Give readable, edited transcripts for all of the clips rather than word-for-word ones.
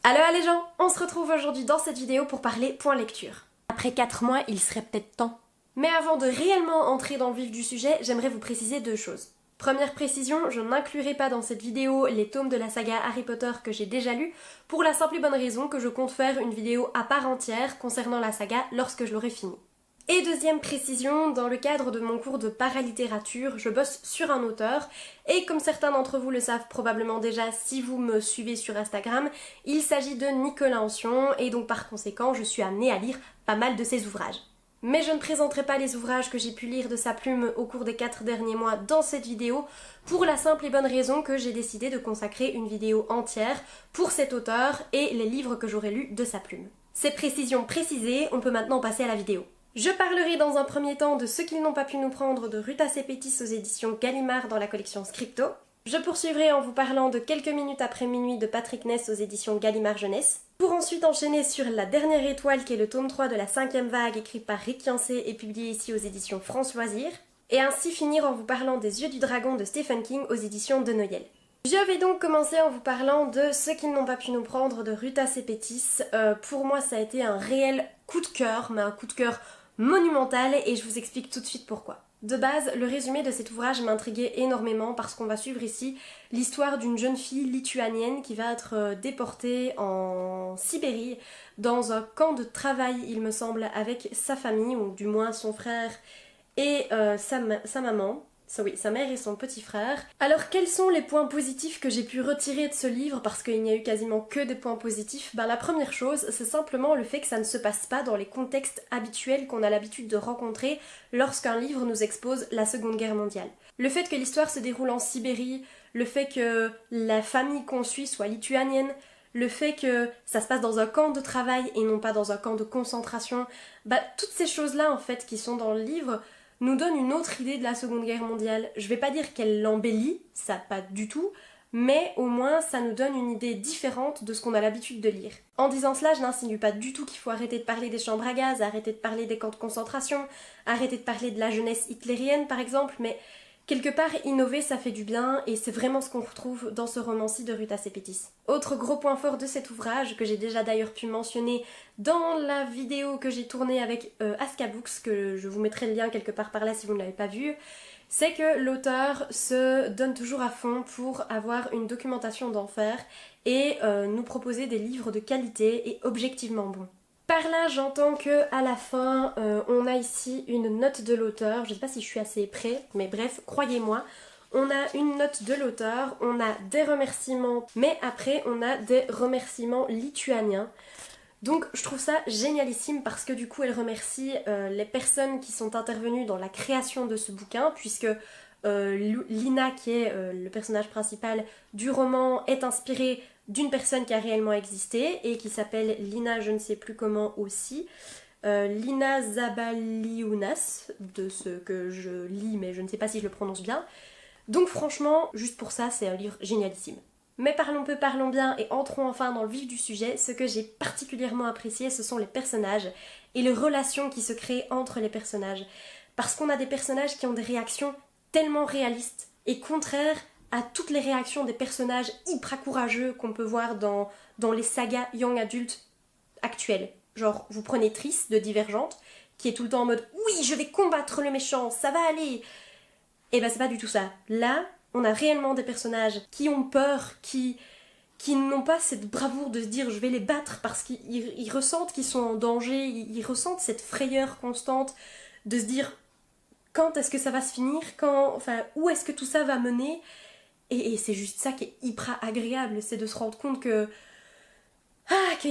Allo les gens, on se retrouve aujourd'hui dans cette vidéo pour parler point lecture. Après 4 mois, il serait peut-être temps. Mais avant de réellement entrer dans le vif du sujet, j'aimerais vous préciser deux choses. Première précision, je n'inclurai pas dans cette vidéo les tomes de la saga Harry Potter que j'ai déjà lus, pour la simple et bonne raison que je compte faire une vidéo à part entière concernant la saga lorsque je l'aurai finie. Et deuxième précision, dans le cadre de mon cours de paralittérature, je bosse sur un auteur, et comme certains d'entre vous le savent probablement déjà si vous me suivez sur Instagram, il s'agit de Nicolas Ancion, et donc par conséquent je suis amenée à lire pas mal de ses ouvrages. Mais je ne présenterai pas les ouvrages que j'ai pu lire de sa plume au cours des 4 derniers mois dans cette vidéo, pour la simple et bonne raison que j'ai décidé de consacrer une vidéo entière pour cet auteur et les livres que j'aurais lus de sa plume. Ces précisions précisées, on peut maintenant passer à la vidéo. Je parlerai dans un premier temps de Ce qu'ils n'ont pas pu nous prendre de Rutace et Pétis aux éditions Gallimard dans la collection Scripto. Je poursuivrai en vous parlant de Quelques minutes après minuit de Patrick Ness aux éditions Gallimard Jeunesse, pour ensuite enchaîner sur La dernière étoile qui est le tome 3 de la 5e vague écrit par Rick Yancey et publié ici aux éditions France Loisirs, et ainsi finir en vous parlant des Yeux du dragon de Stephen King aux éditions de Noël. Je vais donc commencer en vous parlant de Ce qu'ils n'ont pas pu nous prendre de Rutace et Pétis. Pour moi ça a été un réel coup de cœur, mais un coup de cœur monumental, et je vous explique tout de suite pourquoi. De base, le résumé de cet ouvrage m'intriguait énormément parce qu'on va suivre ici l'histoire d'une jeune fille lituanienne qui va être déportée en Sibérie dans un camp de travail, il me semble, avec sa famille, ou du moins son frère et sa maman. Oui, sa mère et son petit frère. Alors quels sont les points positifs que j'ai pu retirer de ce livre, parce qu'il n'y a eu quasiment que des points positifs? La première chose, c'est simplement le fait que ça ne se passe pas dans les contextes habituels qu'on a l'habitude de rencontrer lorsqu'un livre nous expose la Seconde Guerre mondiale. Le fait que l'histoire se déroule en Sibérie, le fait que la famille qu'on suit soit lituanienne, le fait que ça se passe dans un camp de travail et non pas dans un camp de concentration, toutes ces choses-là en fait qui sont dans le livre nous donne une autre idée de la Seconde Guerre mondiale. Je vais pas dire qu'elle l'embellit, ça pas du tout, mais au moins ça nous donne une idée différente de ce qu'on a l'habitude de lire. En disant cela, je n'insinue pas du tout qu'il faut arrêter de parler des chambres à gaz, arrêter de parler des camps de concentration, arrêter de parler de la jeunesse hitlérienne par exemple, mais quelque part, innover, ça fait du bien, et c'est vraiment ce qu'on retrouve dans ce roman-ci de Rutace et Pétis. Autre gros point fort de cet ouvrage, que j'ai déjà d'ailleurs pu mentionner dans la vidéo que j'ai tournée avec Aska Books, que je vous mettrai le lien quelque part par là si vous ne l'avez pas vu, c'est que l'auteur se donne toujours à fond pour avoir une documentation d'enfer et nous proposer des livres de qualité et objectivement bons. Par là, j'entends que à la fin, on a ici une note de l'auteur. Je sais pas si je suis assez près, mais bref, croyez-moi. On a une note de l'auteur, on a des remerciements, mais après, on a des remerciements lituaniens. Donc, je trouve ça génialissime parce que du coup, elle remercie les personnes qui sont intervenues dans la création de ce bouquin, puisque Lina, qui est le personnage principal du roman, est inspirée d'une personne qui a réellement existé et qui s'appelle Lina je ne sais plus comment aussi. Lina Zabaliounas, de ce que je lis mais je ne sais pas si je le prononce bien. Donc franchement, juste pour ça, c'est un livre génialissime. Mais parlons peu, parlons bien et entrons enfin dans le vif du sujet. Ce que j'ai particulièrement apprécié, ce sont les personnages et les relations qui se créent entre les personnages. Parce qu'on a des personnages qui ont des réactions tellement réalistes et contraires à toutes les réactions des personnages hyper courageux qu'on peut voir dans les sagas young adultes actuelles. Genre, vous prenez Triss de Divergente, qui est tout le temps en mode « Oui, je vais combattre le méchant, ça va aller !» Et c'est pas du tout ça. Là, on a réellement des personnages qui ont peur, qui n'ont pas cette bravoure de se dire « Je vais les battre » parce qu'ils ressentent qu'ils sont en danger, ils ressentent cette frayeur constante de se dire « Quand est-ce que ça va se finir ? Où est-ce que tout ça va mener ?» Et c'est juste ça qui est hyper agréable, c'est de se rendre compte qu'il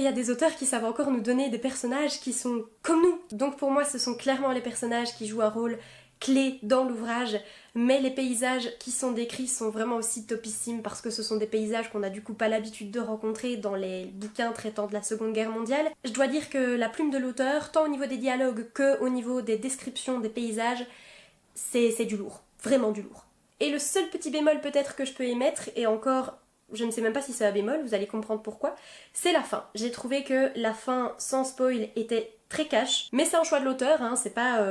y a des auteurs qui savent encore nous donner des personnages qui sont comme nous. Donc pour moi, ce sont clairement les personnages qui jouent un rôle clé dans l'ouvrage, mais les paysages qui sont décrits sont vraiment aussi topissimes parce que ce sont des paysages qu'on n'a du coup pas l'habitude de rencontrer dans les bouquins traitant de la Seconde Guerre mondiale. Je dois dire que la plume de l'auteur, tant au niveau des dialogues que au niveau des descriptions des paysages, c'est du lourd, vraiment du lourd. Et le seul petit bémol peut-être que je peux émettre, et encore, je ne sais même pas si c'est un bémol, vous allez comprendre pourquoi, c'est la fin. J'ai trouvé que la fin, sans spoil, était très cash, mais c'est un choix de l'auteur, hein, c'est pas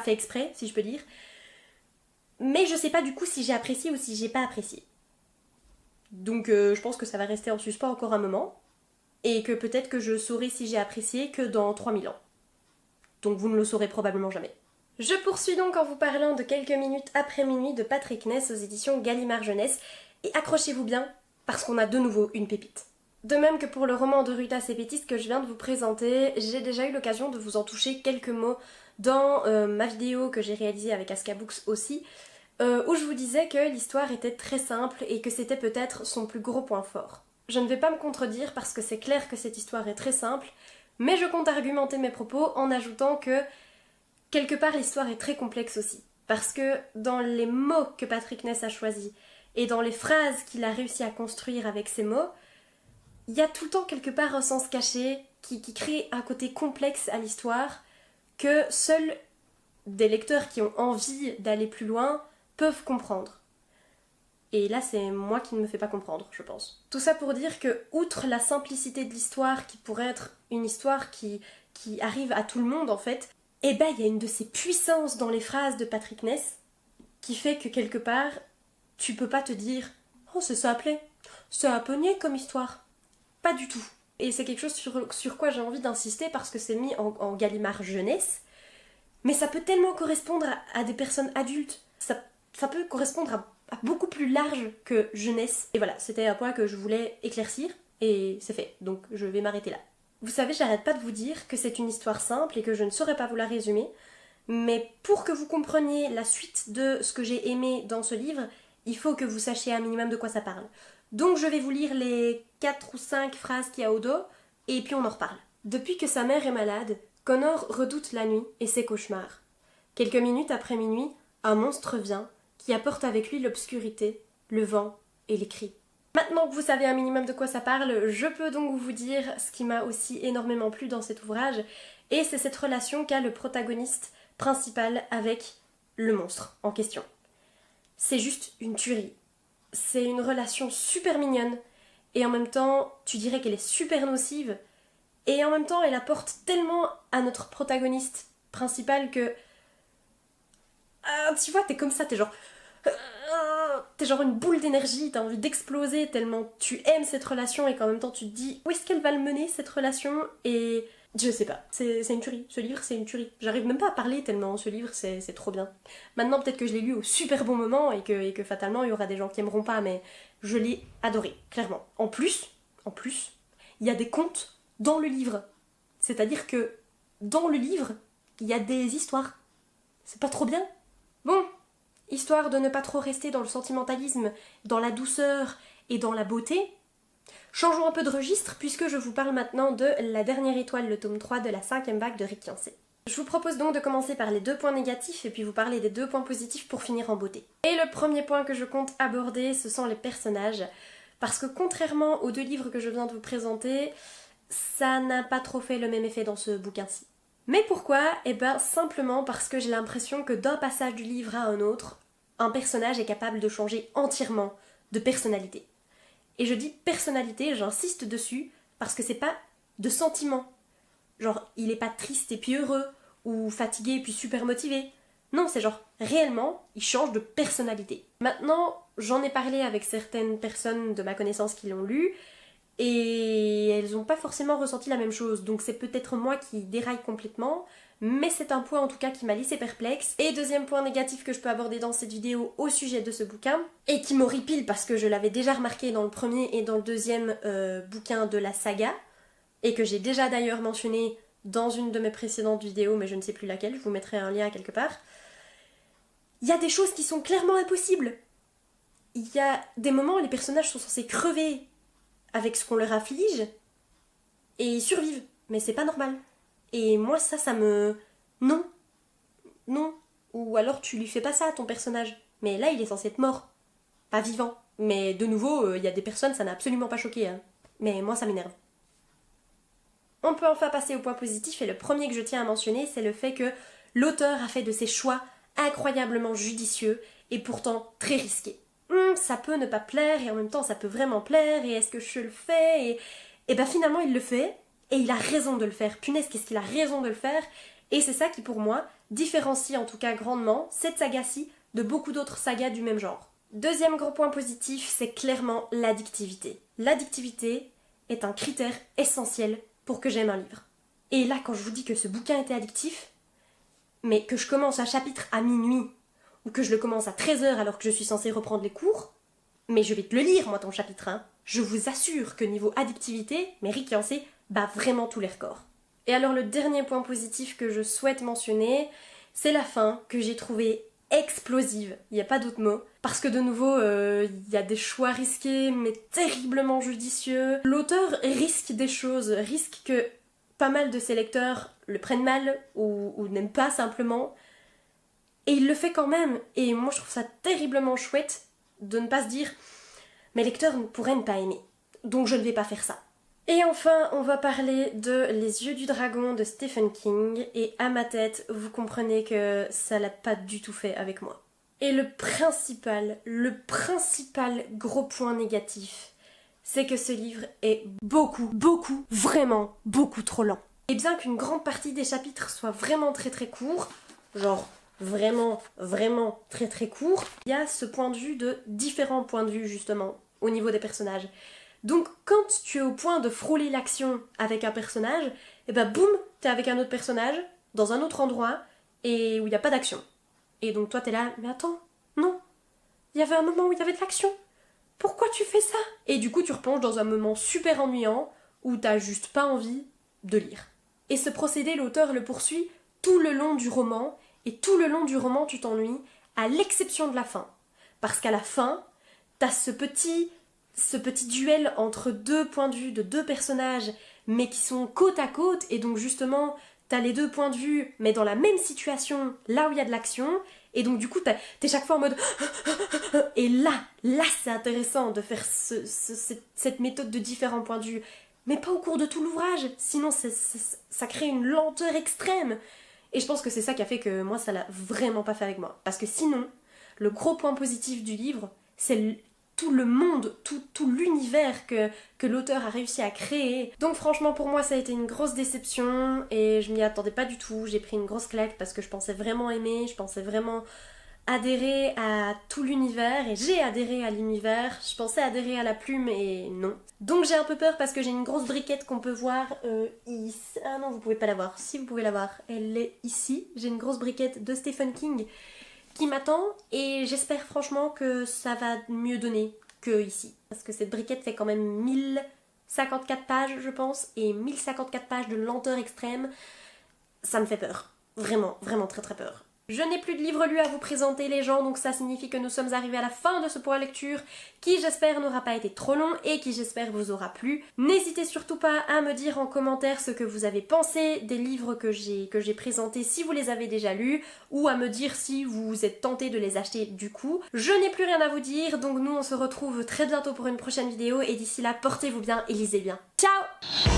fait exprès, si je peux dire. Mais je sais pas du coup si j'ai apprécié ou si j'ai pas apprécié. Donc je pense que ça va rester en suspens encore un moment, et que peut-être que je saurai si j'ai apprécié que dans 3000 ans. Donc vous ne le saurez probablement jamais. Je poursuis donc en vous parlant de Quelques minutes après minuit de Patrick Ness aux éditions Gallimard Jeunesse, et accrochez-vous bien, parce qu'on a de nouveau une pépite. De même que pour le roman de Ruta Sepetys que je viens de vous présenter, j'ai déjà eu l'occasion de vous en toucher quelques mots dans ma vidéo que j'ai réalisée avec Aska Books aussi, où je vous disais que l'histoire était très simple et que c'était peut-être son plus gros point fort. Je ne vais pas me contredire parce que c'est clair que cette histoire est très simple, mais je compte argumenter mes propos en ajoutant que quelque part l'histoire est très complexe aussi. Parce que dans les mots que Patrick Ness a choisis et dans les phrases qu'il a réussi à construire avec ces mots, il y a tout le temps quelque part un sens caché qui crée un côté complexe à l'histoire que seuls des lecteurs qui ont envie d'aller plus loin peuvent comprendre. Et là, c'est moi qui ne me fais pas comprendre, je pense. Tout ça pour dire que, outre la simplicité de l'histoire, qui pourrait être une histoire qui arrive à tout le monde en fait, eh ben, il y a une de ces puissances dans les phrases de Patrick Ness qui fait que quelque part, tu peux pas te dire « Oh, c'est simple, c'est un peu niais comme histoire ». Pas du tout. Et c'est quelque chose sur quoi j'ai envie d'insister parce que c'est mis en Gallimard Jeunesse, mais ça peut tellement correspondre à des personnes adultes. Ça peut correspondre à beaucoup plus large que jeunesse. Et voilà, c'était un point que je voulais éclaircir, et c'est fait, donc je vais m'arrêter là. Vous savez, j'arrête pas de vous dire que c'est une histoire simple et que je ne saurais pas vous la résumer, mais pour que vous compreniez la suite de ce que j'ai aimé dans ce livre, il faut que vous sachiez un minimum de quoi ça parle. Donc je vais vous lire les 4 ou 5 phrases qu'il y a au dos, et puis on en reparle. Depuis que sa mère est malade, Connor redoute la nuit et ses cauchemars. Quelques minutes après minuit, un monstre vient, qui apporte avec lui l'obscurité, le vent et les cris. Maintenant que vous savez un minimum de quoi ça parle, je peux donc vous dire ce qui m'a aussi énormément plu dans cet ouvrage, et c'est cette relation qu'a le protagoniste principal avec le monstre en question. C'est juste une tuerie. C'est une relation super mignonne, et en même temps, tu dirais qu'elle est super nocive, et en même temps, elle apporte tellement à notre protagoniste principal que... tu vois, t'es comme ça, t'es genre une boule d'énergie, t'as envie d'exploser tellement tu aimes cette relation et qu'en même temps tu te dis où est-ce qu'elle va le mener cette relation, et je sais pas, c'est une tuerie, ce livre c'est une tuerie. J'arrive même pas à parler tellement ce livre c'est trop bien. Maintenant peut-être que je l'ai lu au super bon moment et que fatalement il y aura des gens qui aimeront pas, mais je l'ai adoré, clairement. En plus, il y a des contes dans le livre. C'est-à-dire que dans le livre, il y a des histoires. C'est pas trop bien? Bon, histoire de ne pas trop rester dans le sentimentalisme, dans la douceur et dans la beauté, changeons un peu de registre puisque je vous parle maintenant de La dernière étoile, le tome 3 de la 5e vague de Rick Yancey. Je vous propose donc de commencer par les 2 points négatifs et puis vous parler des 2 points positifs pour finir en beauté. Et le premier point que je compte aborder, ce sont les personnages, parce que contrairement aux 2 livres que je viens de vous présenter, ça n'a pas trop fait le même effet dans ce bouquin-ci. Mais pourquoi? Eh ben simplement parce que j'ai l'impression que d'un passage du livre à un autre, un personnage est capable de changer entièrement de personnalité. Et je dis personnalité, j'insiste dessus, parce que c'est pas de sentiment. Genre, il est pas triste et puis heureux, ou fatigué et puis super motivé. Non, c'est genre, réellement, il change de personnalité. Maintenant, j'en ai parlé avec certaines personnes de ma connaissance qui l'ont lu, et elles n'ont pas forcément ressenti la même chose, donc c'est peut-être moi qui déraille complètement, mais c'est un point en tout cas qui m'a laissé perplexe. Et deuxième point négatif que je peux aborder dans cette vidéo au sujet de ce bouquin, et qui m'horripile parce que je l'avais déjà remarqué dans le premier et dans le deuxième bouquin de la saga, et que j'ai déjà d'ailleurs mentionné dans une de mes précédentes vidéos, mais je ne sais plus laquelle, je vous mettrai un lien quelque part. Il y a des choses qui sont clairement impossibles. Il y a des moments où les personnages sont censés crever avec ce qu'on leur afflige, et ils survivent, mais c'est pas normal. Et moi ça me... Non. Ou alors tu lui fais pas ça à ton personnage. Mais là il est censé être mort, pas vivant. Mais de nouveau, il y a des personnes, ça n'a absolument pas choqué, hein. Mais moi ça m'énerve. On peut enfin passer au point positif, et le premier que je tiens à mentionner, c'est le fait que l'auteur a fait de ses choix incroyablement judicieux et pourtant très risqués. Ça peut ne pas plaire et en même temps ça peut vraiment plaire, et est-ce que je le fais, et ben finalement il le fait, et il a raison de le faire. Punaise, qu'est-ce qu'il a raison de le faire, et c'est ça qui pour moi différencie en tout cas grandement cette saga-ci de beaucoup d'autres sagas du même genre. Deuxième gros point positif, c'est clairement l'addictivité. L'addictivité est un critère essentiel pour que j'aime un livre. Et là, quand je vous dis que ce bouquin était addictif, mais que je commence un chapitre à minuit, ou que je le commence à 13h alors que je suis censée reprendre les cours, mais je vais te le lire, moi, ton chapitre 1. Je vous assure que niveau addictivité, mais Rick Yancey bat vraiment tous les records. Et alors le dernier point positif que je souhaite mentionner, c'est la fin que j'ai trouvée explosive, il n'y a pas d'autre mot, parce que de nouveau, il y a des choix risqués, mais terriblement judicieux. L'auteur risque des choses, risque que pas mal de ses lecteurs le prennent mal, ou n'aiment pas simplement, et il le fait quand même, et moi je trouve ça terriblement chouette de ne pas se dire « mes lecteurs pourraient ne pas aimer, donc je ne vais pas faire ça ». Et enfin, on va parler de Les Yeux du Dragon de Stephen King, et à ma tête, vous comprenez que ça l'a pas du tout fait avec moi. Et le principal gros point négatif, c'est que ce livre est vraiment beaucoup trop lent. Et bien qu'une grande partie des chapitres soient vraiment très courts, genre vraiment très courts, il y a ce point de vue de différents points de vue justement, au niveau des personnages. Donc quand tu es au point de frôler l'action avec un personnage, et ben boum, t'es avec un autre personnage, dans un autre endroit, et où il n'y a pas d'action. Et donc toi t'es là, mais attends, non, il y avait un moment où il y avait de l'action. Pourquoi tu fais ça? Et du coup tu replonges dans un moment super ennuyant, où t'as juste pas envie de lire. Et ce procédé, l'auteur le poursuit tout le long du roman, et tout le long du roman tu t'ennuies, à l'exception de la fin. Parce qu'à la fin, t'as ce petit duel entre deux points de vue de deux personnages, mais qui sont côte à côte, et donc justement, t'as les deux points de vue, mais dans la même situation, là où il y a de l'action, et donc du coup, t'es chaque fois en mode... Et là c'est intéressant de faire cette méthode de différents points de vue, mais pas au cours de tout l'ouvrage, sinon ça crée une lenteur extrême. Et je pense que c'est ça qui a fait que moi, ça l'a vraiment pas fait avec moi. Parce que sinon, le gros point positif du livre, c'est tout le monde, tout l'univers que l'auteur a réussi à créer. Donc franchement pour moi ça a été une grosse déception et je m'y attendais pas du tout, j'ai pris une grosse claque parce que je pensais vraiment aimer, je pensais vraiment adhérer à tout l'univers et j'ai adhéré à l'univers, je pensais adhérer à la plume et non. Donc j'ai un peu peur parce que j'ai une grosse briquette qu'on peut voir ici. Ah non, vous pouvez pas la voir, si vous pouvez la voir, elle est ici. J'ai une grosse briquette de Stephen King qui m'attend et j'espère franchement que ça va mieux donner que ici. Parce que cette briquette fait quand même 1054 pages je pense et 1054 pages de lenteur extrême, ça me fait peur. Vraiment très peur. Je n'ai plus de livre lu à vous présenter les gens, donc ça signifie que nous sommes arrivés à la fin de ce point lecture qui j'espère n'aura pas été trop long et qui j'espère vous aura plu. N'hésitez surtout pas à me dire en commentaire ce que vous avez pensé des livres que j'ai présentés si vous les avez déjà lus ou à me dire si vous êtes tenté de les acheter du coup. Je n'ai plus rien à vous dire, donc nous on se retrouve très bientôt pour une prochaine vidéo et d'ici là portez-vous bien et lisez bien. Ciao!